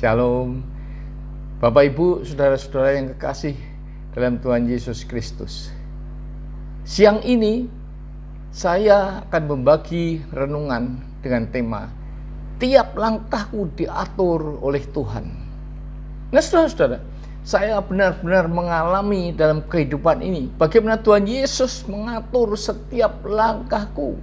Shalom, Bapak Ibu, saudara-saudara yang kekasih dalam Tuhan Yesus Kristus. Siang ini saya akan membagi renungan dengan tema tiap langkahku diatur oleh Tuhan. Nah, saudara-saudara, saya benar-benar mengalami dalam kehidupan ini bagaimana Tuhan Yesus mengatur setiap langkahku.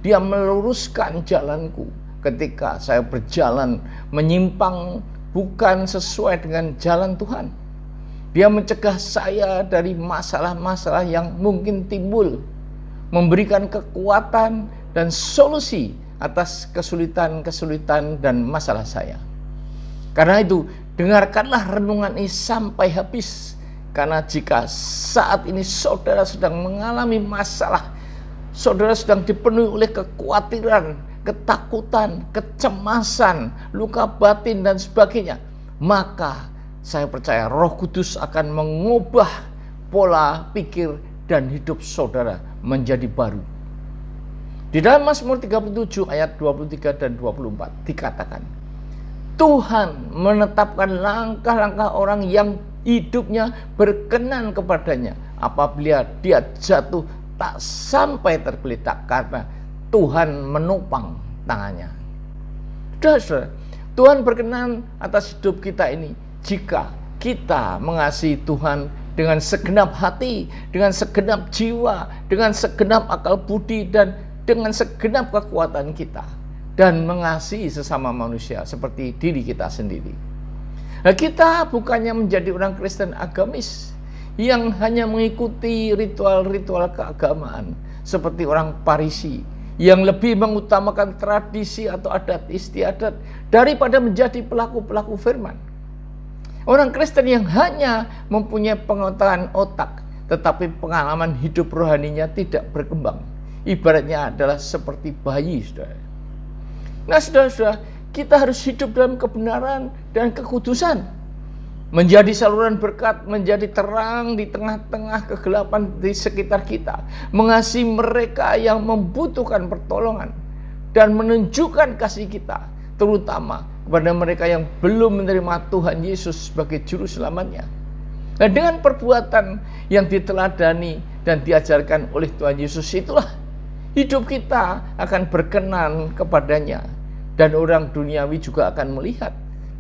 Dia meluruskan jalanku ketika saya berjalan menyimpang bukan sesuai dengan jalan Tuhan. Dia mencegah saya dari masalah-masalah yang mungkin timbul, memberikan kekuatan dan solusi atas kesulitan-kesulitan dan masalah saya. Karena itu, dengarkanlah renungan ini sampai habis. Karena jika saat ini saudara sedang mengalami masalah, saudara sedang dipenuhi oleh kekhawatiran, ketakutan, kecemasan, luka batin dan sebagainya, maka saya percaya Roh Kudus akan mengubah pola pikir dan hidup saudara menjadi baru. Di dalam Mazmur 37 ayat 23 dan 24 dikatakan, Tuhan menetapkan langkah-langkah orang yang hidupnya berkenan kepadanya. Apabila dia jatuh tak sampai tergeletak karena Tuhan menopang tangannya. Saudara, Tuhan berkenan atas hidup kita ini jika kita mengasihi Tuhan dengan segenap hati, dengan segenap jiwa, dengan segenap akal budi, dan dengan segenap kekuatan kita, dan mengasihi sesama manusia seperti diri kita sendiri. Nah, kita bukannya menjadi orang Kristen agamis yang hanya mengikuti ritual-ritual keagamaan seperti orang Parisi yang lebih mengutamakan tradisi atau adat istiadat daripada menjadi pelaku-pelaku firman. Orang Kristen yang hanya mempunyai pengetahuan otak, tetapi pengalaman hidup rohaninya tidak berkembang. Ibaratnya adalah seperti bayi, saudara. Nah, saudara-saudara, kita harus hidup dalam kebenaran dan kekudusan. Menjadi saluran berkat, menjadi terang di tengah-tengah kegelapan di sekitar kita. Mengasihi mereka yang membutuhkan pertolongan. Dan menunjukkan kasih kita, terutama kepada mereka yang belum menerima Tuhan Yesus sebagai juru selamatnya. Dan dengan perbuatan yang diteladani dan diajarkan oleh Tuhan Yesus, itulah hidup kita akan berkenan kepadanya. Dan orang duniawi juga akan melihat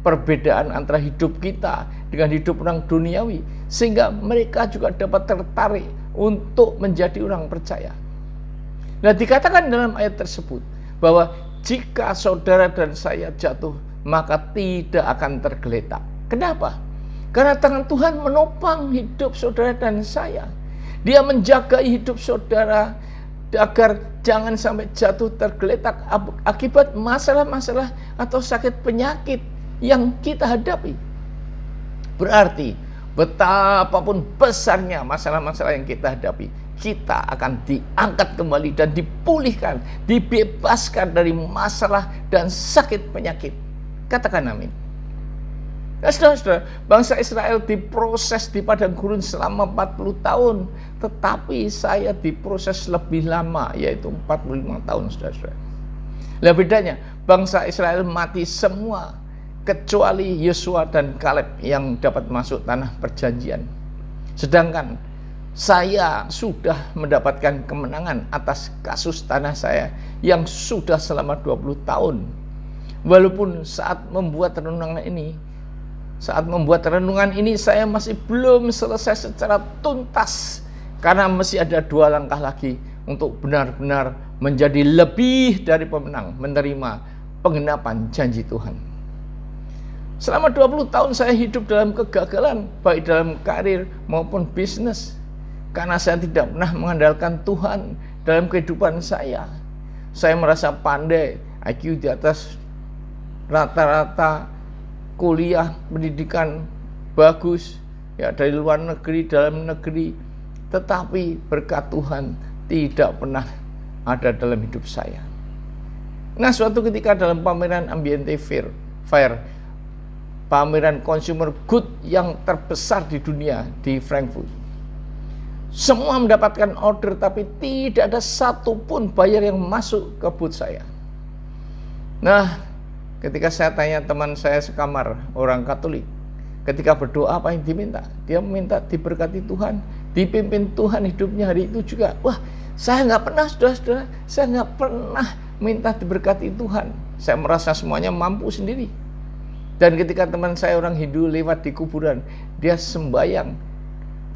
perbedaan antara hidup kita dengan hidup orang duniawi, sehingga mereka juga dapat tertarik untuk menjadi orang percaya. Nah, dikatakan dalam ayat tersebut bahwa jika saudara dan saya jatuh, maka tidak akan tergeletak. Kenapa? Karena tangan Tuhan menopang hidup saudara dan saya. Dia menjaga hidup saudara agar jangan sampai jatuh tergeletak akibat masalah-masalah atau sakit penyakit yang kita hadapi. Berarti betapapun besarnya masalah-masalah yang kita hadapi, kita akan diangkat kembali dan dipulihkan, dibebaskan dari masalah dan sakit penyakit. Katakan amin. Nah, saudara-saudara, bangsa Israel diproses di padang gurun selama 40 tahun, tetapi saya diproses lebih lama, yaitu 45 tahun, saudara-saudara. Nah, bedanya, bangsa Israel mati semua kecuali Yosua dan Kaleb yang dapat masuk tanah perjanjian. Sedangkan saya sudah mendapatkan kemenangan atas kasus tanah saya yang sudah selama 20 tahun. Walaupun saat membuat renungan ini saya masih belum selesai secara tuntas, karena masih ada 2 langkah lagi untuk benar-benar menjadi lebih dari pemenang, menerima penggenapan janji Tuhan. Selama 20 tahun saya hidup dalam kegagalan, baik dalam karir maupun bisnis, karena saya tidak pernah mengandalkan Tuhan dalam kehidupan saya. Saya merasa pandai, IQ di atas rata-rata, kuliah, pendidikan bagus, ya dari luar negeri, dalam negeri, tetapi berkat Tuhan tidak pernah ada dalam hidup saya. Nah, suatu ketika dalam pameran Ambiente Fair, pameran consumer good yang terbesar di dunia di Frankfurt, semua mendapatkan order, tapi tidak ada satupun buyer yang masuk ke booth saya. Nah, Ketika saya tanya teman saya sekamar, orang Katolik, ketika berdoa apa yang diminta? Dia meminta diberkati Tuhan, dipimpin Tuhan hidupnya hari itu juga. Wah, saya nggak pernah, saudara-saudara, saya nggak pernah minta diberkati Tuhan. Saya merasa semuanya mampu sendiri. Dan ketika teman saya orang Hindu lewat di kuburan, dia sembayang.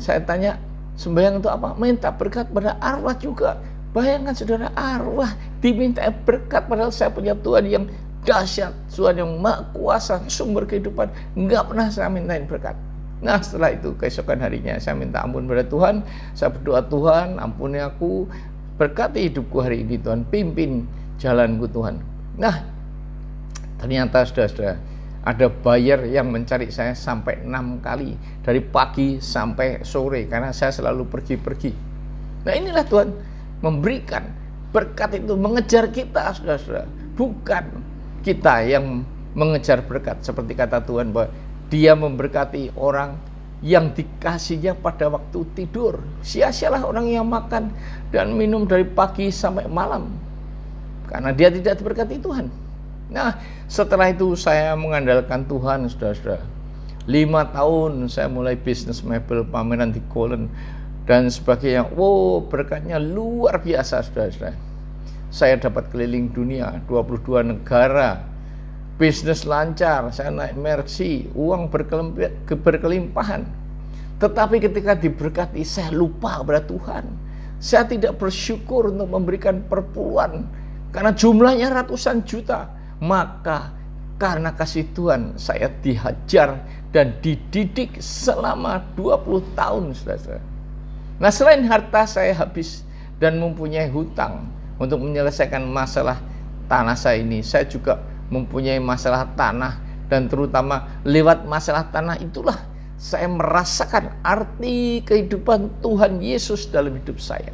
Saya tanya, sembayang itu apa? Minta berkat pada arwah juga. Bayangkan saudara, arwah diminta berkat, padahal saya punya Tuhan yang dahsyat, Tuhan yang maha kuasa, sumber kehidupan, nggak pernah saya mintain berkat. Nah, setelah itu keesokan harinya saya minta ampun pada Tuhan. Saya berdoa, Tuhan ampuni aku, berkati hidupku hari ini Tuhan, pimpin jalanku Tuhan. Nah, ternyata saudara-saudara, ada buyer yang mencari saya sampai 6 kali, dari pagi sampai sore, karena saya selalu pergi-pergi. Nah, inilah Tuhan memberikan berkat itu, mengejar kita, saudara-saudara, bukan kita yang mengejar berkat. Seperti kata Tuhan bahwa Dia memberkati orang yang dikasihnya pada waktu tidur. Sia-sialah orang yang makan dan minum dari pagi sampai malam, karena dia tidak diberkati Tuhan. Nah, setelah itu saya mengandalkan Tuhan, saudara-saudara. 5 tahun saya mulai bisnis mebel, pameran di Kolen dan sebagainya. Wow, berkatnya luar biasa, saudara-saudara. Saya dapat keliling dunia, 22 negara, bisnis lancar, saya naik Mercy, uang berkelimpahan. Tetapi ketika diberkati, saya lupa kepada Tuhan. Saya tidak bersyukur untuk memberikan perpuluhan, karena jumlahnya ratusan juta. Maka karena kasih Tuhan, saya dihajar dan dididik selama 20 tahun, saudara. Nah, selain harta saya habis dan mempunyai hutang untuk menyelesaikan masalah tanah saya ini, saya juga mempunyai masalah tanah, dan terutama lewat masalah tanah itulah saya merasakan arti kehidupan Tuhan Yesus dalam hidup saya.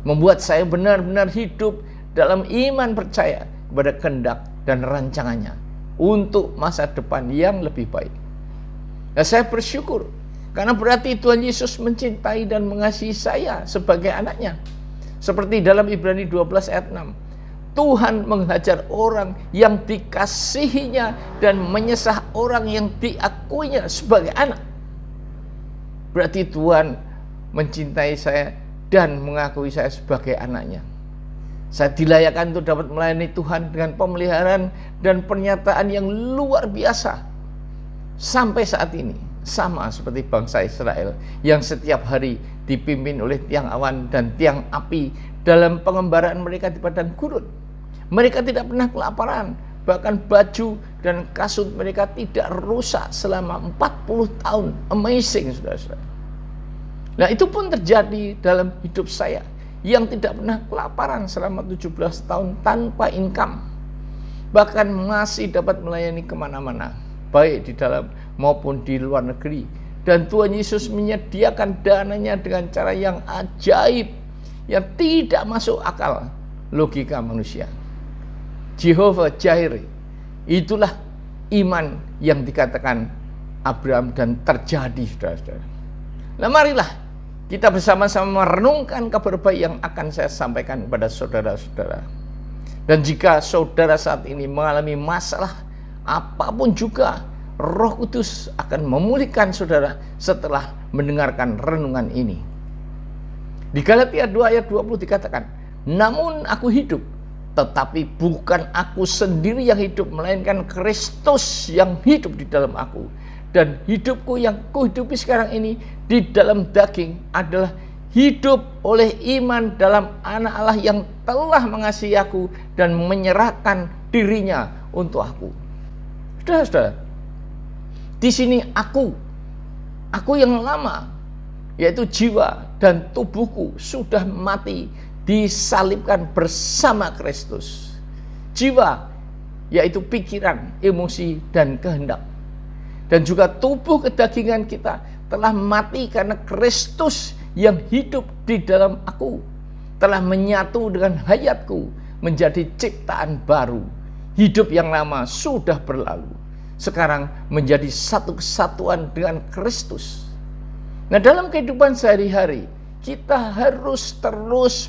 Membuat saya benar-benar hidup dalam iman percaya kepada kehendak dan rancangannya untuk masa depan yang lebih baik. Nah, saya bersyukur karena berarti Tuhan Yesus mencintai dan mengasihi saya sebagai anaknya. Seperti dalam Ibrani 12 ayat 6. Tuhan menghajar orang yang dikasihinya dan menyesah orang yang diakuinya sebagai anak. Berarti Tuhan mencintai saya dan mengakui saya sebagai anaknya. Saya dilayakkan untuk dapat melayani Tuhan dengan pemeliharaan dan pernyataan yang luar biasa. Sampai saat ini, sama seperti bangsa Israel yang setiap hari dipimpin oleh tiang awan dan tiang api dalam pengembaraan mereka di padang gurun. Mereka tidak pernah kelaparan, bahkan baju dan kasut mereka tidak rusak selama 40 tahun. Amazing, saudara-saudara. Nah, itu pun terjadi dalam hidup saya yang tidak pernah kelaparan selama 17 tahun tanpa income. Bahkan masih dapat melayani kemana-mana, baik di dalam maupun di luar negeri. Dan Tuhan Yesus menyediakan dananya dengan cara yang ajaib, yang tidak masuk akal logika manusia. Jehovah Jireh, itulah iman yang dikatakan Abraham dan terjadi, saudara-saudara. Nah, marilah kita bersama-sama merenungkan kabar baik yang akan saya sampaikan kepada saudara-saudara. Dan jika saudara saat ini mengalami masalah apapun juga, Roh Kudus akan memulihkan saudara setelah mendengarkan renungan ini. Di Galatia 2 ayat 20 dikatakan, namun aku hidup, tetapi bukan aku sendiri yang hidup, melainkan Kristus yang hidup di dalam aku. Dan hidupku yang kuhidupi sekarang ini di dalam daging adalah hidup oleh iman dalam Anak Allah yang telah mengasihi aku dan menyerahkan dirinya untuk aku. Saudara-saudara, di sini aku yang lama, yaitu jiwa dan tubuhku sudah mati, disalibkan bersama Kristus. Jiwa, yaitu pikiran, emosi, dan kehendak. Dan juga tubuh kedagingan kita telah mati karena Kristus yang hidup di dalam aku telah menyatu dengan hayatku menjadi ciptaan baru. Hidup yang lama sudah berlalu, sekarang menjadi satu kesatuan dengan Kristus. Nah, dalam kehidupan sehari-hari kita harus terus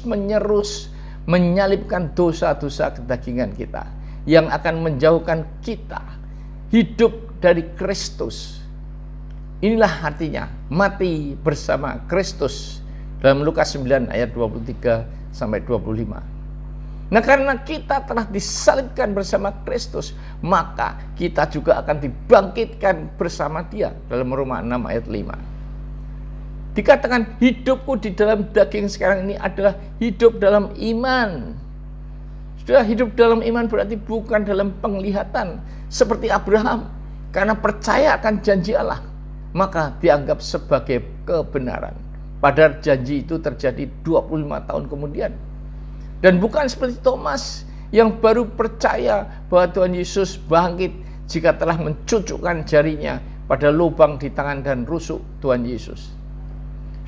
menyalibkan dosa-dosa kedagingan kita. yang akan menjauhkan kita hidup dari Kristus. Inilah artinya mati bersama Kristus dalam Lukas 9 ayat 23 sampai 25. Nah, karena kita telah disalibkan bersama Kristus, maka kita juga akan dibangkitkan bersama Dia dalam Roma 6 ayat 5. Dikatakan hidupku di dalam daging sekarang ini adalah hidup dalam iman. Sudah, hidup dalam iman berarti bukan dalam penglihatan seperti Abraham, karena percaya akan janji Allah maka dianggap sebagai kebenaran. Padahal janji itu terjadi 25 tahun kemudian. Dan bukan seperti Thomas yang baru percaya bahwa Tuhan Yesus bangkit jika telah mencucukkan jarinya pada lubang di tangan dan rusuk Tuhan Yesus.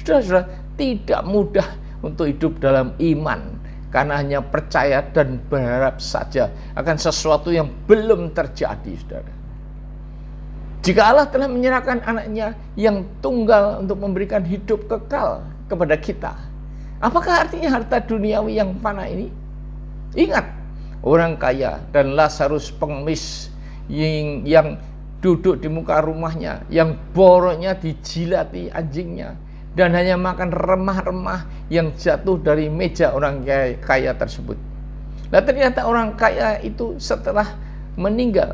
Saudara-saudara, tidak mudah untuk hidup dalam iman karena hanya percaya dan berharap saja akan sesuatu yang belum terjadi, saudara. Jika Allah telah menyerahkan anaknya yang tunggal untuk memberikan hidup kekal kepada kita, apakah artinya harta duniawi yang fana ini? Ingat, orang kaya dan Lazarus pengemis yang duduk di muka rumahnya, yang boroknya dijilati anjingnya, dan hanya makan remah-remah yang jatuh dari meja orang kaya tersebut. Nah, ternyata orang kaya itu setelah meninggal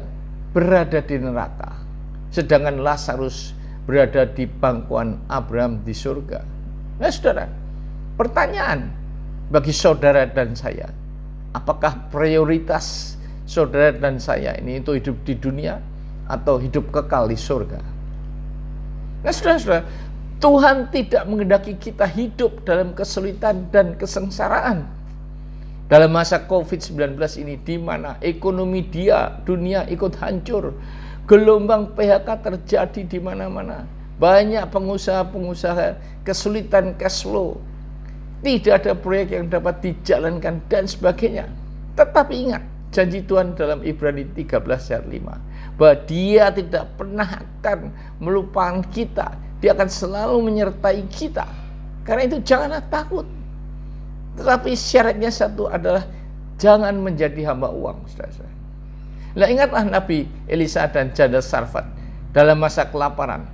berada di neraka, sedangkan Lazarus berada di pangkuan Abraham di surga. Nah, saudara, pertanyaan bagi saudara dan saya, apakah prioritas saudara dan saya ini untuk hidup di dunia atau hidup kekal di surga? Nah, saudara-saudara, Tuhan tidak menghendaki kita hidup dalam kesulitan dan kesengsaraan. Dalam masa COVID-19 ini, di mana ekonomi dunia ikut hancur, gelombang PHK terjadi di mana-mana, banyak pengusaha-pengusaha kesulitan cash flow, tidak ada proyek yang dapat dijalankan dan sebagainya. Tetapi ingat janji Tuhan dalam Ibrani 13 ayat 5, bahwa Dia tidak pernah akan melupakan kita. Dia akan selalu menyertai kita. Karena itu janganlah takut. Tetapi syaratnya satu adalah jangan menjadi hamba uang, saudara-saudara. Nah, ingatlah Nabi Elisa dan janda Sarfat dalam masa kelaparan.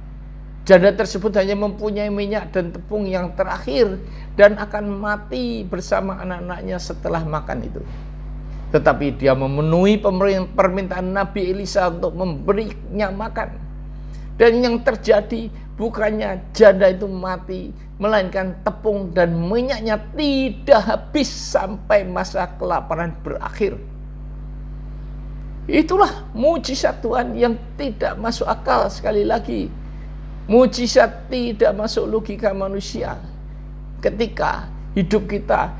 Janda tersebut hanya mempunyai minyak dan tepung yang terakhir dan akan mati bersama anak-anaknya setelah makan itu. Tetapi dia memenuhi permintaan Nabi Elisa untuk memberinya makan. Dan yang terjadi bukannya janda itu mati, melainkan tepung dan minyaknya tidak habis sampai masa kelaparan berakhir. Itulah mujizat Tuhan yang tidak masuk akal. Sekali lagi, mujizat tidak masuk logika manusia. Ketika hidup kita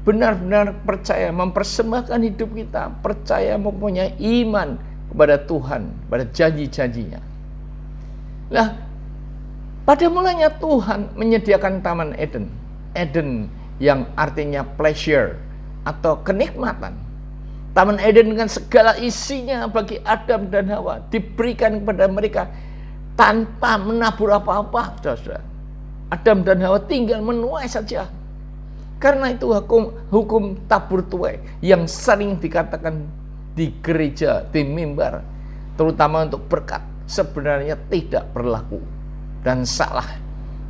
benar-benar percaya, mempersembahkan hidup kita, percaya mempunyai iman kepada Tuhan, pada janji-janjinya. Nah, pada mulanya Tuhan menyediakan Taman Eden. Eden yang artinya pleasure atau kenikmatan. Taman Eden dengan segala isinya bagi Adam dan Hawa diberikan kepada mereka tanpa menabur apa-apa, saudara. Adam dan Hawa tinggal menuai saja. Karena itu hukum tabur tuai yang sering dikatakan di gereja, di mimbar, terutama untuk berkat, sebenarnya tidak berlaku dan salah.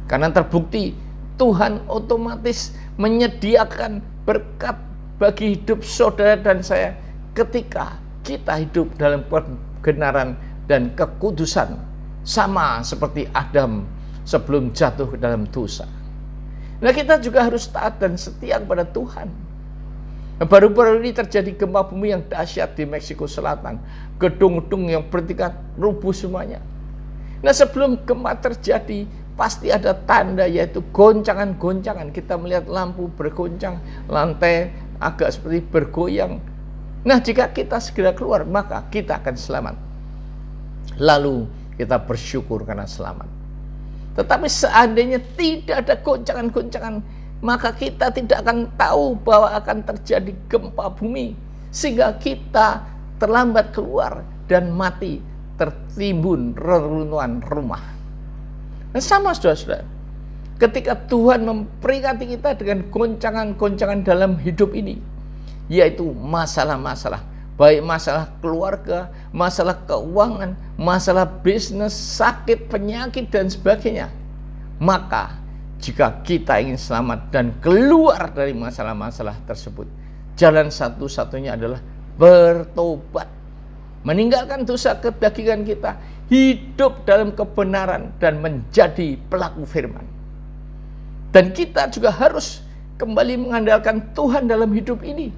Karena terbukti Tuhan otomatis menyediakan berkat bagi hidup saudara dan saya ketika kita hidup dalam kebenaran dan kekudusan, sama seperti Adam sebelum jatuh ke dalam dosa. Nah, kita juga harus taat dan setia kepada Tuhan. Baru-baru ini terjadi gempa bumi yang dahsyat di Meksiko Selatan. Gedung-gedung yang bertingkat rubuh semuanya. Nah, sebelum gempa terjadi, pasti ada tanda, yaitu goncangan-goncangan. Kita melihat lampu bergoncang, lantai agak seperti bergoyang. Nah, jika kita segera keluar, maka kita akan selamat. Lalu kita bersyukur karena selamat. Tetapi seandainya tidak ada goncangan-goncangan, maka kita tidak akan tahu bahwa akan terjadi gempa bumi, sehingga kita terlambat keluar dan mati tertimbun reruntuhan rumah. Dan sama, saudara-saudara, ketika Tuhan memperingati kita dengan goncangan-goncangan dalam hidup ini, yaitu masalah-masalah, baik masalah keluarga, masalah keuangan, masalah bisnis, sakit, penyakit, dan sebagainya. Maka jika kita ingin selamat dan keluar dari masalah-masalah tersebut, jalan satu-satunya adalah bertobat, meninggalkan dosa kedagingan kita, hidup dalam kebenaran, dan menjadi pelaku firman. Dan kita juga harus kembali mengandalkan Tuhan dalam hidup ini,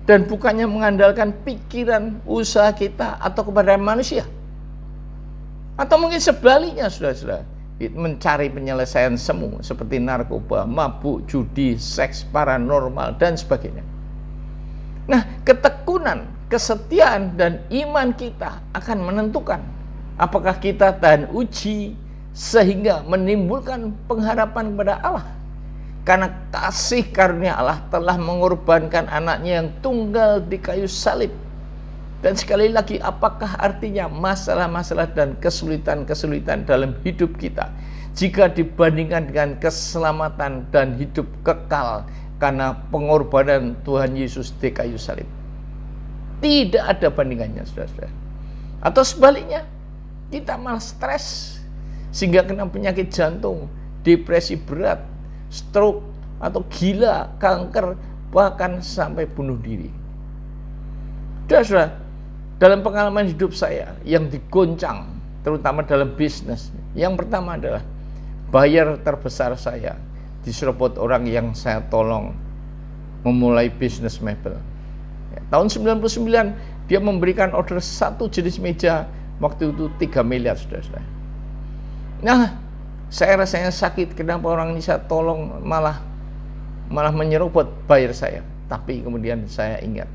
dan bukannya mengandalkan pikiran, usaha kita, atau kepada manusia. Atau mungkin sebaliknya, saudara-saudara, mencari penyelesaian semu seperti narkoba, mabuk, judi, seks, paranormal, dan sebagainya. Nah, ketekunan, kesetiaan, dan iman kita akan menentukan apakah kita tahan uji sehingga menimbulkan pengharapan kepada Allah. Karena kasih karunia Allah telah mengorbankan anaknya yang tunggal di kayu salib. Dan sekali lagi, apakah artinya masalah-masalah dan kesulitan-kesulitan dalam hidup kita jika dibandingkan dengan keselamatan dan hidup kekal karena pengorbanan Tuhan Yesus di kayu salib? Tidak ada bandingannya, saudara-saudara. Atau sebaliknya, kita malah stres sehingga kena penyakit jantung, depresi berat, stroke, atau gila, kanker, bahkan sampai bunuh diri. Saudara, dalam pengalaman hidup saya yang digoncang, terutama dalam bisnis, yang pertama adalah buyer terbesar saya diserobot orang yang saya tolong memulai bisnis mebel. Tahun 99 dia memberikan order satu jenis meja, waktu itu 3 miliar, saudara-saudara. Nah, saya rasanya sakit, kenapa orang ini saya tolong malah menyerobot buyer saya. Tapi kemudian saya ingat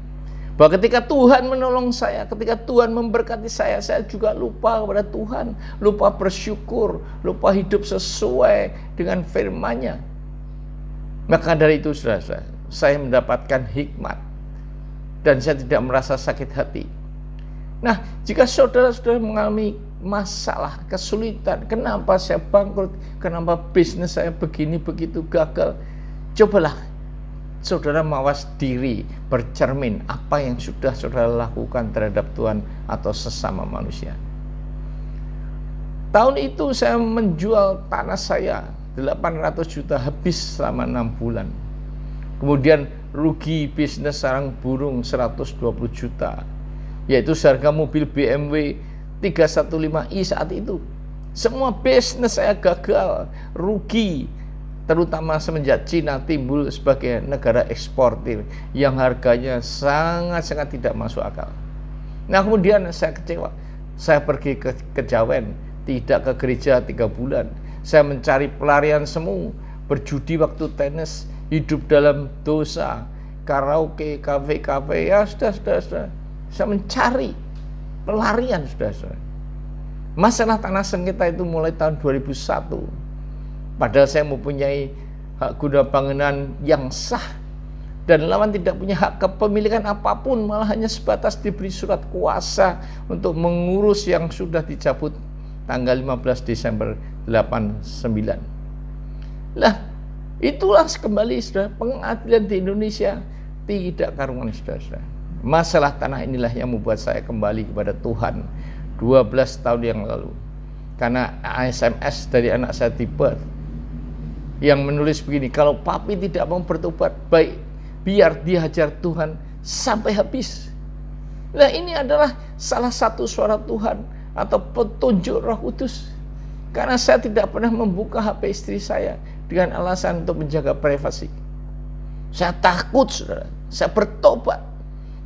bahwa ketika Tuhan menolong saya, ketika Tuhan memberkati saya juga lupa kepada Tuhan, lupa bersyukur, lupa hidup sesuai dengan firman-Nya. Maka dari itu, saudara, saya mendapatkan hikmat dan saya tidak merasa sakit hati. Nah, jika saudara-saudara mengalami masalah, kesulitan, kenapa saya bangkrut, kenapa bisnis saya begini begitu gagal, cobalah saudara mawas diri, bercermin apa yang sudah saudara lakukan terhadap Tuhan atau sesama manusia. Tahun itu saya menjual tanah saya 800 juta habis selama 6 bulan. Kemudian rugi bisnis sarang burung 120 juta, yaitu seharga mobil BMW 315i saat itu. Semua bisnis saya gagal, rugi, terutama semenjak Cina timbul sebagai negara eksportir yang harganya sangat-sangat tidak masuk akal. Nah, kemudian saya kecewa. Saya pergi ke Kejawen, tidak ke gereja 3 bulan. Saya mencari pelarian semu, berjudi waktu tenis, hidup dalam dosa, karaoke, kafe-kafe, ya sudah. Saya mencari pelarian, saudara. Masalah tanah sengketa itu mulai tahun 2001. Padahal saya mempunyai hak guna bangunan yang sah, dan lawan tidak punya hak kepemilikan apapun, malah hanya sebatas diberi surat kuasa untuk mengurus yang sudah dicabut tanggal 15 Desember 89. Lah, itulah kembali, saudara, pengadilan di Indonesia tidak karuan, saudara. Masalah tanah inilah yang membuat saya kembali kepada Tuhan 12 tahun yang lalu. Karena SMS dari anak saya di Perth yang menulis begini, kalau papi tidak mau bertobat, baik biar dihajar Tuhan sampai habis. Nah, ini adalah salah satu suara Tuhan atau petunjuk Roh Kudus. Karena saya tidak pernah membuka HP istri saya dengan alasan untuk menjaga privasi. Saya takut, saudara. Saya bertobat,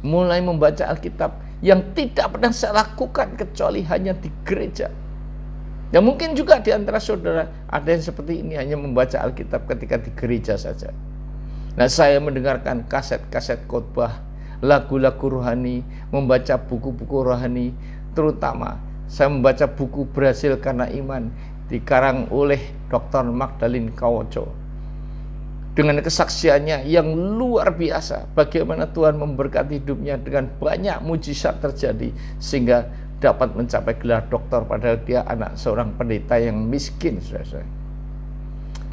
mulai membaca Alkitab yang tidak pernah saya lakukan kecuali hanya di gereja. Ya, mungkin juga di antara saudara ada yang seperti ini, hanya membaca Alkitab ketika di gereja saja. Nah, saya mendengarkan kaset-kaset khotbah, lagu-lagu rohani, membaca buku-buku rohani, terutama saya membaca buku Berhasil Karena Iman, dikarang oleh Dr. Magdalene Kawoco. Dengan kesaksiannya yang luar biasa, bagaimana Tuhan memberkati hidupnya dengan banyak mujizat terjadi, sehingga dapat mencapai gelar doktor padahal dia anak seorang pendeta yang miskin, saudara.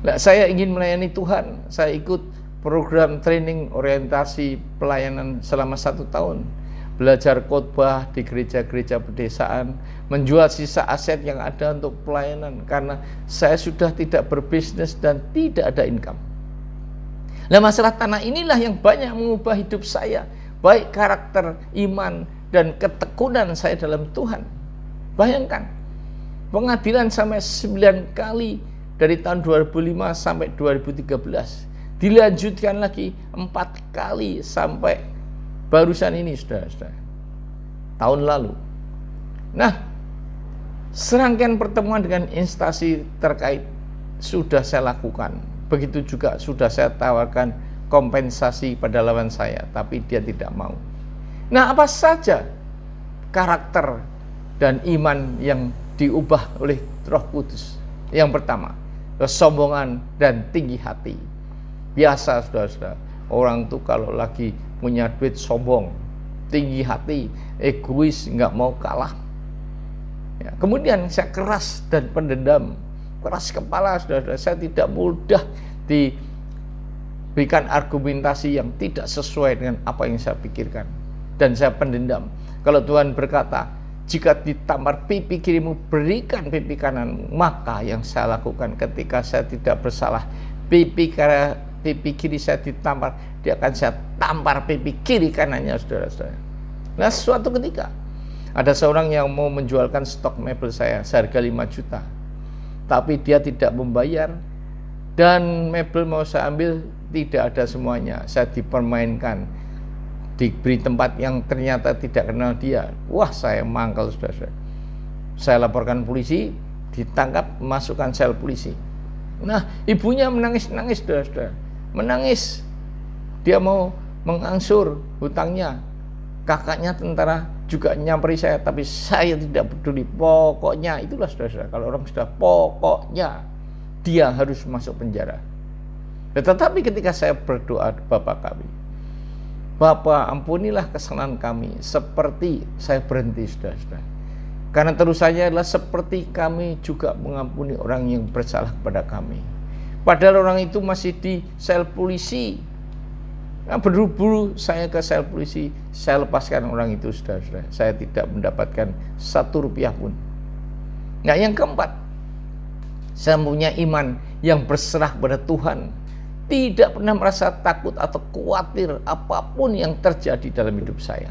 Nah, saya ingin melayani Tuhan. Saya ikut program training orientasi pelayanan selama 1 tahun. belajar khotbah di gereja-gereja pedesaan, menjual sisa aset yang ada untuk pelayanan karena saya sudah tidak berbisnis dan tidak ada income. Nah, masalah tanah inilah yang banyak mengubah hidup saya, baik karakter, iman, dan ketekunan saya dalam Tuhan. Bayangkan, pengadilan sampai 9 kali dari tahun 2005 sampai 2013. Dilanjutkan lagi 4 kali sampai barusan ini, saudara-saudara, tahun lalu. Nah, serangkaian pertemuan dengan instansi terkait sudah saya lakukan. Begitu juga sudah saya tawarkan kompensasi pada lawan saya, tapi dia tidak mau. Nah, apa saja karakter dan iman yang diubah oleh Roh Kudus? Yang pertama, kesombongan dan tinggi hati. Biasa, saudara-saudara, orang tuh kalau lagi punya duit sombong, tinggi hati, egois, nggak mau kalah. Ya, kemudian saya keras dan pendendam, keras kepala, saudara-saudara. Saya tidak mudah diberikan argumentasi yang tidak sesuai dengan apa yang saya pikirkan, dan saya pendendam. Kalau Tuhan berkata, jika ditampar pipi kirimu, berikan pipi kananmu, maka yang saya lakukan ketika saya tidak bersalah, pipi kiri saya ditampar, dia akan saya tampar pipi kiri kanannya, saudara-saudara. Nah, suatu ketika ada seorang yang mau menjualkan stok mebel saya seharga 5 juta, tapi dia tidak membayar, dan mebel mau saya ambil tidak ada semuanya. Saya dipermainkan, diberi tempat yang ternyata tidak kenal dia. Wah, saya mangkel, saudara-saudara. Saya laporkan polisi, ditangkap, masukkan sel polisi. Nah, ibunya menangis-nangis, saudara-saudara, menangis. Dia mau mengangsur hutangnya. Kakaknya tentara juga nyamperi saya, tapi saya tidak peduli. Pokoknya itulah, saudara-saudara, kalau orang sudah pokoknya, dia harus masuk penjara. Tetapi ketika saya berdoa, Bapa kami, Bapa, ampunilah kesalahan kami, seperti saya berhenti, saudara-saudara. Karena terusannya adalah seperti kami juga mengampuni orang yang bersalah kepada kami. Padahal orang itu masih di sel polisi. Nah, buru-buru saya ke sel polisi, saya lepaskan orang itu, saudara-saudara. Saya tidak mendapatkan 1 rupiah pun. Nah, yang keempat, saya punya iman yang berserah pada Tuhan. Tidak pernah merasa takut atau khawatir apapun yang terjadi dalam hidup saya.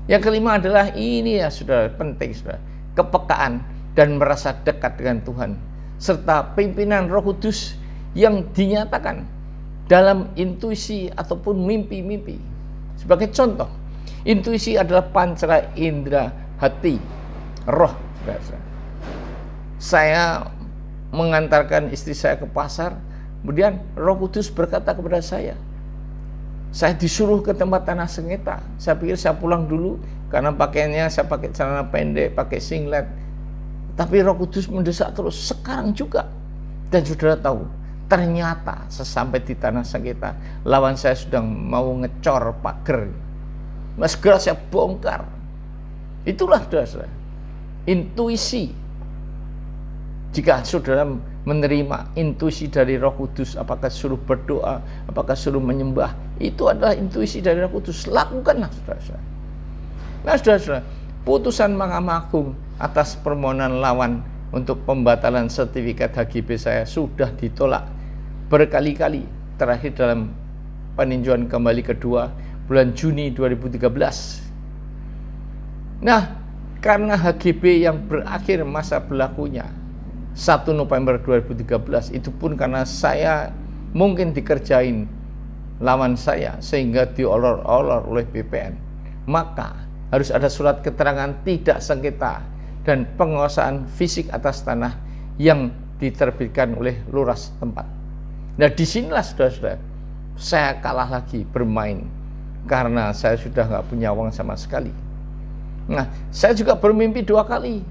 Yang kelima adalah ini ya, saudara, penting, saudara, kepekaan dan merasa dekat dengan Tuhan, serta pimpinan Roh Kudus yang dinyatakan dalam intuisi ataupun mimpi-mimpi. Sebagai contoh, intuisi adalah pancara indera hati, roh. Saya mengantarkan istri saya ke pasar, kemudian Roh Kudus berkata kepada saya disuruh ke tempat tanah sengketa. Saya pikir saya pulang dulu, karena pakaiannya saya pakai celana pendek, pakai singlet. Tapi Roh Kudus mendesak terus, sekarang juga. Dan saudara tahu, ternyata sesampai di tanah sengketa, lawan saya sudah mau ngecor pagar. Mas, segera saya bongkar. Itulah, saudara, intuisi. Jika saudara menerima intuisi dari Roh Kudus, apakah suruh berdoa, apakah suruh menyembah, itu adalah intuisi dari Roh Kudus. Lakukanlah, saudara. Nah, saudara, putusan Mahkamah Agung atas permohonan lawan untuk pembatalan sertifikat HGB saya sudah ditolak berkali-kali. Terakhir dalam peninjauan kembali kedua bulan Juni 2013. Nah, karena HGB yang berakhir masa berlakunya 1 November 2013, itu pun karena saya mungkin dikerjain lawan saya sehingga diolor-olor oleh BPN, maka harus ada surat keterangan tidak sengketa dan penguasaan fisik atas tanah yang diterbitkan oleh lurah setempat. Nah, disinilah, saudara-saudara, saya kalah lagi bermain karena saya sudah nggak punya uang sama sekali. Nah, saya juga bermimpi 2 kali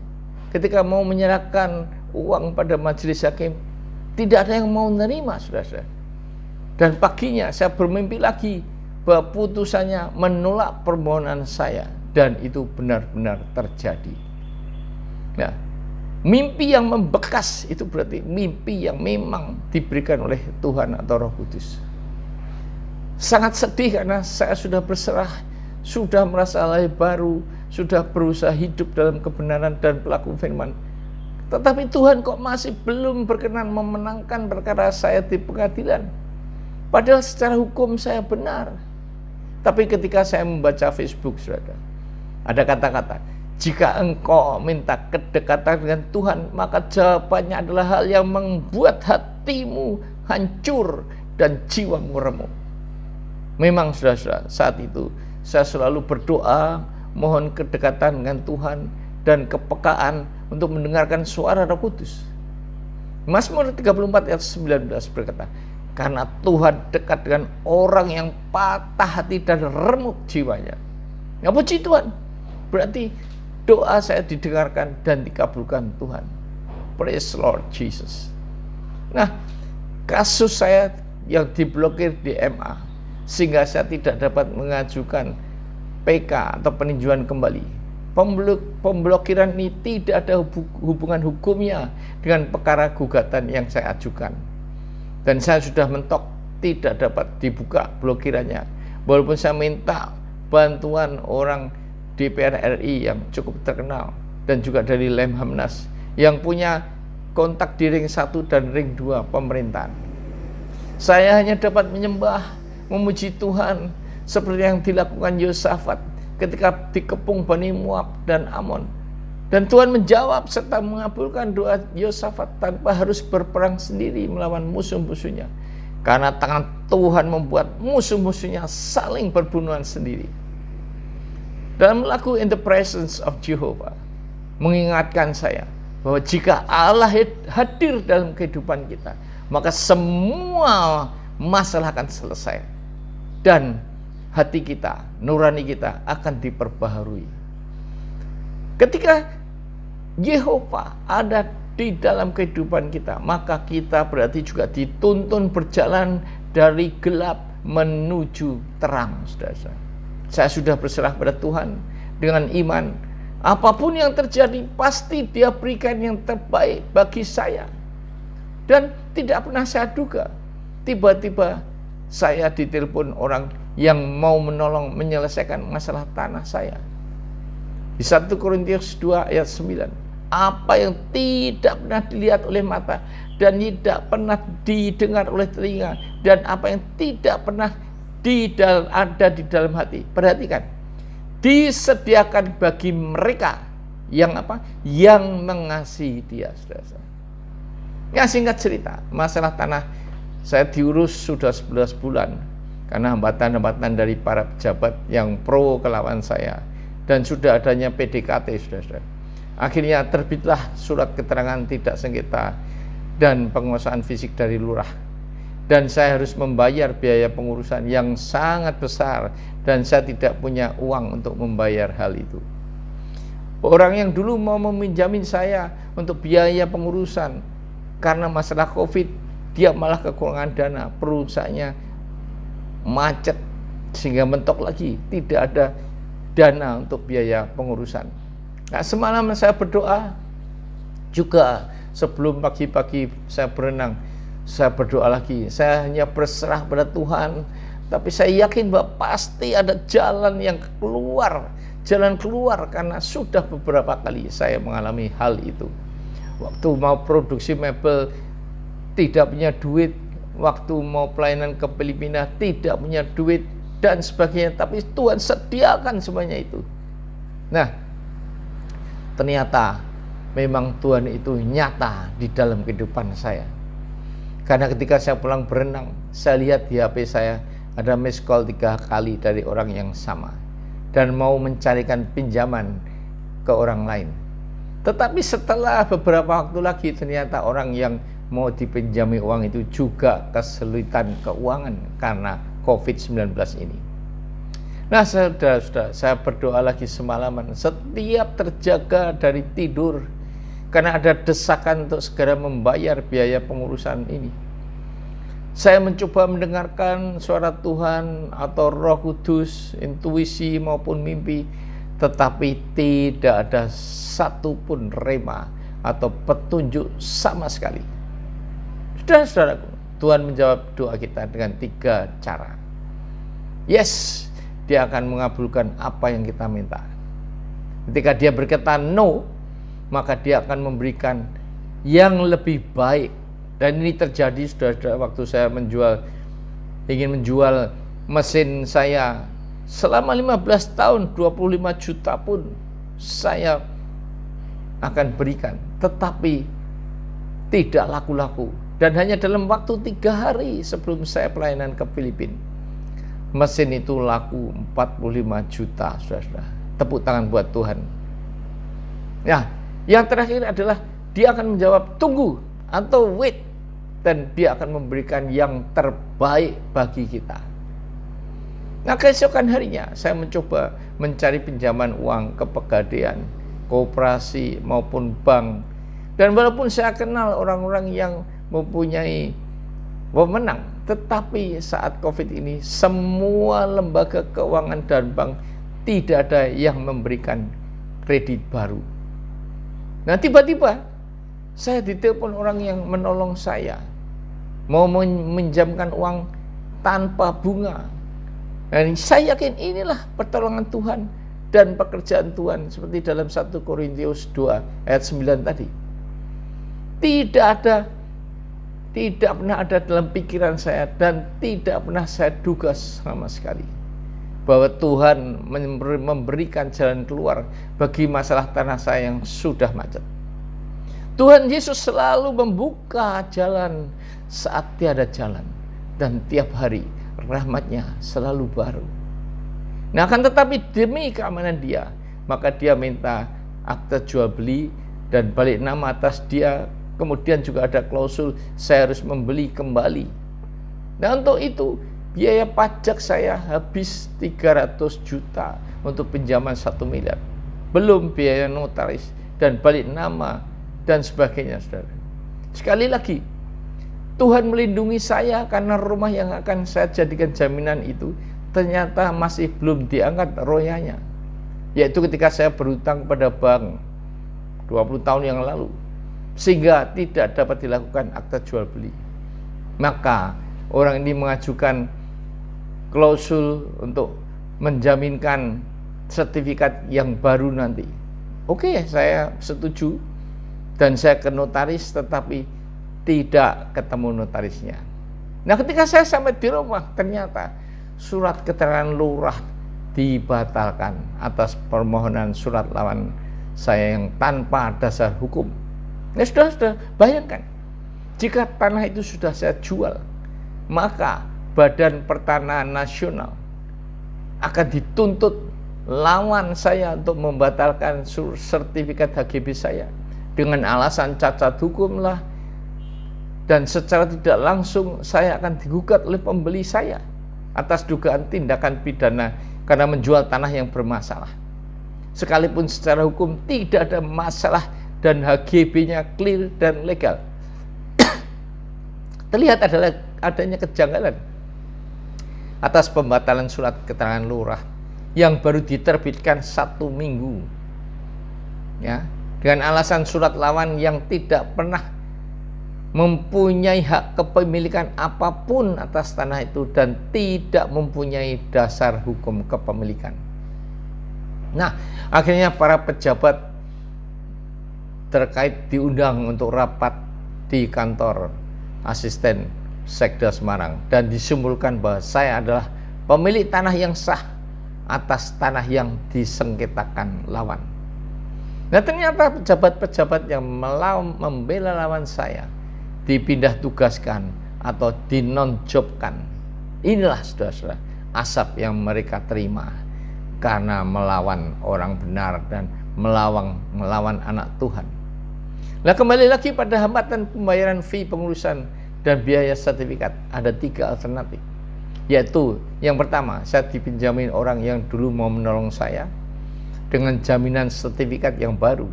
ketika mau menyerahkan uang pada majelis hakim, tidak ada yang mau menerima, saudara-saudara. Dan paginya saya bermimpi lagi bahwa putusannya menolak permohonan saya, dan itu benar-benar terjadi. Nah, mimpi yang membekas itu berarti mimpi yang memang diberikan oleh Tuhan atau Roh Kudus. Sangat sedih karena saya sudah berserah, sudah merasa lahir baru, sudah berusaha hidup dalam kebenaran dan pelaku firman. Tetapi Tuhan kok masih belum berkenan memenangkan perkara saya di pengadilan. Padahal secara hukum saya benar. Tapi ketika saya membaca Facebook, saudara, ada kata-kata, jika engkau minta kedekatan dengan Tuhan, maka jawabannya adalah hal yang membuat hatimu hancur dan jiwamu remuk. Memang saudara-saudara, saat itu saya selalu berdoa, mohon kedekatan dengan Tuhan dan kepekaan untuk mendengarkan suara Roh Kudus. Mazmur 34 ayat 19 berkata, karena Tuhan dekat dengan orang yang patah hati dan remuk jiwanya. Ya, puji Tuhan, berarti doa saya didengarkan dan dikabulkan Tuhan. Praise Lord Jesus. Nah, kasus saya yang diblokir di MA, sehingga saya tidak dapat mengajukan PK atau peninjauan kembali. Pemblokiran ini tidak ada hubungan hukumnya dengan perkara gugatan yang saya ajukan. Dan saya sudah mentok, tidak dapat dibuka blokirannya. Walaupun saya minta bantuan orang DPR RI yang cukup terkenal dan juga dari Lemhamnas yang punya kontak di ring 1 dan ring 2 pemerintahan. Saya hanya dapat menyembah, memuji Tuhan seperti yang dilakukan Yosafat ketika dikepung Bani Moab dan Amon. Dan Tuhan menjawab serta mengabulkan doa Yosafat tanpa harus berperang sendiri melawan musuh-musuhnya. Karena tangan Tuhan membuat musuh-musuhnya saling berbunuhan sendiri. Dalam lagu In the Presence of Jehovah mengingatkan saya bahwa jika Allah hadir dalam kehidupan kita, maka semua masalah akan selesai dan hati kita, nurani kita akan diperbaharui. Ketika Yehova ada di dalam kehidupan kita, maka kita berarti juga dituntun berjalan dari gelap menuju terang, saudara. Saya sudah berserah pada Tuhan dengan iman. Apapun yang terjadi, pasti Dia berikan yang terbaik bagi saya. Dan tidak pernah saya duga, tiba-tiba saya ditelepon orang yang mau menolong menyelesaikan masalah tanah saya. Di 1 Korintus 2 ayat 9. Apa yang tidak pernah dilihat oleh mata dan tidak pernah didengar oleh telinga dan apa yang tidak pernah ada di dalam hati. Perhatikan. Disediakan bagi mereka yang apa? Yang mengasihi Dia, saudara. Ya, singkat cerita, masalah tanah saya diurus sudah 11 bulan karena hambatan-hambatan dari para pejabat yang pro kelawan saya dan sudah adanya PDKT, saudara. Akhirnya terbitlah surat keterangan tidak sengketa dan penguasaan fisik dari lurah. Dan saya harus membayar biaya pengurusan yang sangat besar dan saya tidak punya uang untuk membayar hal itu. Orang yang dulu mau meminjamin saya untuk biaya pengurusan karena masalah COVID, dia malah kekurangan dana, perusahaannya macet sehingga mentok lagi, tidak ada dana untuk biaya pengurusan. Nah, semalam saya berdoa juga sebelum pagi-pagi saya berenang, saya berdoa lagi. Saya hanya berserah pada Tuhan, tapi saya yakin bahwa pasti ada jalan yang keluar, jalan keluar karena sudah beberapa kali saya mengalami hal itu. Waktu mau produksi mebel tidak punya duit, waktu mau pelayanan ke Filipina tidak punya duit dan sebagainya, tapi Tuhan sediakan semuanya itu. Nah, ternyata memang Tuhan itu nyata di dalam kehidupan saya. Karena ketika saya pulang berenang, saya lihat di HP saya ada miss call 3 kali dari orang yang sama dan mau mencarikan pinjaman ke orang lain. Tetapi setelah beberapa waktu lagi ternyata orang yang mau dipinjami uang itu juga kesulitan keuangan karena COVID-19 ini. Nah, saudara-saudara, saya berdoa lagi semalaman, setiap terjaga dari tidur karena ada desakan untuk segera membayar biaya pengurusan ini. Saya mencoba mendengarkan suara Tuhan atau Roh Kudus, intuisi maupun mimpi, tetapi tidak ada satupun rema atau petunjuk sama sekali. Saudara-saudaraku, Tuhan menjawab doa kita dengan 3 cara. Yes, Dia akan mengabulkan apa yang kita minta. Ketika dia berkata no, maka dia akan memberikan yang lebih baik. Dan ini terjadi, saudara-saudara, waktu saya ingin menjual mesin saya selama 15 tahun, 25 juta pun saya akan berikan, tetapi tidak laku-laku. Dan hanya dalam waktu 3 hari sebelum saya pelayanan ke Filipina, mesin itu laku 45 juta, saudara. Tepuk tangan buat Tuhan. Nah, yang terakhir adalah dia akan menjawab tunggu atau wait, dan dia akan memberikan yang terbaik bagi kita. Nah, keesokan harinya saya mencoba mencari pinjaman uang ke Pegadaian, koperasi maupun bank. Dan walaupun saya kenal orang-orang yang mempunyai wewenang, tetapi saat COVID ini semua lembaga keuangan dan bank tidak ada yang memberikan kredit baru. Nah, tiba-tiba saya ditelepon orang yang menolong saya, mau meminjamkan uang tanpa bunga. Dan saya yakin inilah pertolongan Tuhan dan pekerjaan Tuhan, seperti dalam 1 Korintius 2 ayat 9 tadi. Tidak pernah ada dalam pikiran saya dan tidak pernah saya duga sama sekali bahwa Tuhan memberikan jalan keluar bagi masalah tanah saya yang sudah macet. Tuhan Yesus selalu membuka jalan saat tiada jalan, dan tiap hari rahmat-Nya selalu baru. Nah, akan tetapi demi keamanan dia, maka dia minta akta jual beli dan balik nama atas dia. Kemudian juga ada klausul saya harus membeli kembali. Nah, untuk itu biaya pajak saya habis 300 juta untuk pinjaman 1 miliar. Belum biaya notaris dan balik nama dan sebagainya, saudara. Sekali lagi, Tuhan melindungi saya karena rumah yang akan saya jadikan jaminan itu ternyata masih belum diangkat royalnya. Yaitu ketika saya berhutang pada bank 20 tahun yang lalu, sehingga tidak dapat dilakukan akta jual beli. Maka orang ini mengajukan klausul untuk menjaminkan sertifikat yang baru nanti. Oke, saya setuju dan saya ke notaris, tetapi tidak ketemu notarisnya. Nah, ketika saya sampai di rumah, ternyata surat keterangan lurah dibatalkan atas permohonan surat lawan saya yang tanpa dasar hukum. Nah, sudah bayangkan, jika tanah itu sudah saya jual, maka Badan Pertanahan Nasional akan dituntut lawan saya untuk membatalkan sertifikat HGB saya dengan alasan cacat hukum lah, dan secara tidak langsung saya akan digugat oleh pembeli saya atas dugaan tindakan pidana karena menjual tanah yang bermasalah. Sekalipun secara hukum tidak ada masalah dan HGB-nya clear dan legal, terlihat adanya kejanggalan atas pembatalan surat keterangan lurah yang baru diterbitkan 1 minggu, ya, dengan alasan surat lawan yang tidak pernah mempunyai hak kepemilikan apapun atas tanah itu dan tidak mempunyai dasar hukum kepemilikan. Nah, akhirnya para pejabat terkait diundang untuk rapat di kantor asisten Sekda Semarang dan disimpulkan bahwa saya adalah pemilik tanah yang sah atas tanah yang disengketakan lawan. Nah, ternyata pejabat-pejabat yang membela lawan saya dipindah tugaskan atau dinonjobkan. Inilah, saudara-saudara, asap yang mereka terima karena melawan orang benar dan melawan anak Tuhan. Nah, kembali lagi pada hambatan pembayaran fee pengurusan dan biaya sertifikat, ada 3 alternatif. Yaitu yang pertama, saya dipinjamin orang yang dulu mau menolong saya dengan jaminan sertifikat yang baru.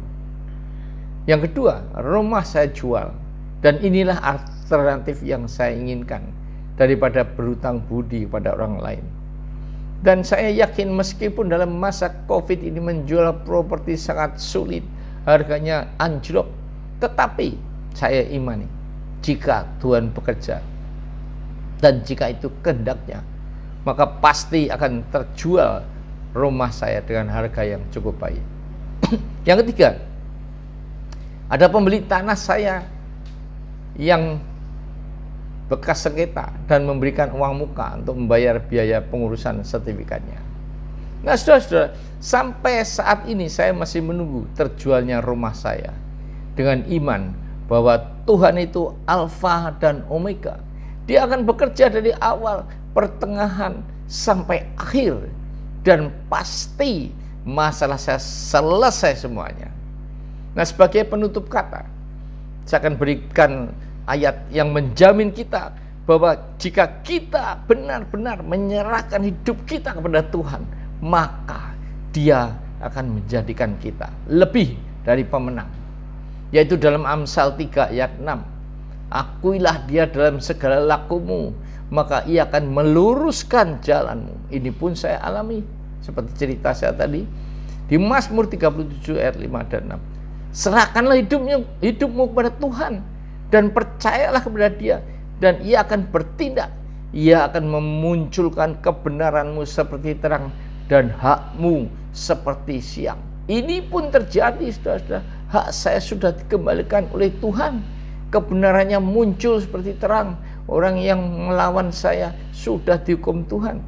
Yang kedua, rumah saya jual, dan inilah alternatif yang saya inginkan daripada berhutang budi pada orang lain. Dan saya yakin meskipun dalam masa COVID ini menjual properti sangat sulit, harganya anjlok, tetapi saya imani jika Tuhan bekerja dan jika itu kehendaknya, maka pasti akan terjual rumah saya dengan harga yang cukup baik. Yang ketiga, ada pembeli tanah saya yang bekas sengketa dan memberikan uang muka untuk membayar biaya pengurusan sertifikatnya. Nah, saudara-saudara, sampai saat ini saya masih menunggu terjualnya rumah saya dengan iman bahwa Tuhan itu Alfa dan Omega. Dia akan bekerja dari awal, pertengahan, sampai akhir. Dan pasti masalah saya selesai semuanya. Nah, sebagai penutup kata, saya akan berikan ayat yang menjamin kita bahwa jika kita benar-benar menyerahkan hidup kita kepada Tuhan, maka Dia akan menjadikan kita lebih dari pemenang. Yaitu dalam Amsal 3 ayat 6. Akuilah Dia dalam segala lakumu, maka Ia akan meluruskan jalanmu. Ini pun saya alami, seperti cerita saya tadi di Mazmur 37 ayat 5 dan 6. Serahkanlah hidupmu kepada Tuhan dan percayalah kepada Dia, dan Ia akan bertindak. Ia akan memunculkan kebenaranmu seperti terang dan hakmu seperti siang. Ini pun terjadi, saudara-saudara. Hak saya sudah dikembalikan oleh Tuhan. Kebenarannya muncul seperti terang. Orang yang melawan saya sudah dihukum Tuhan.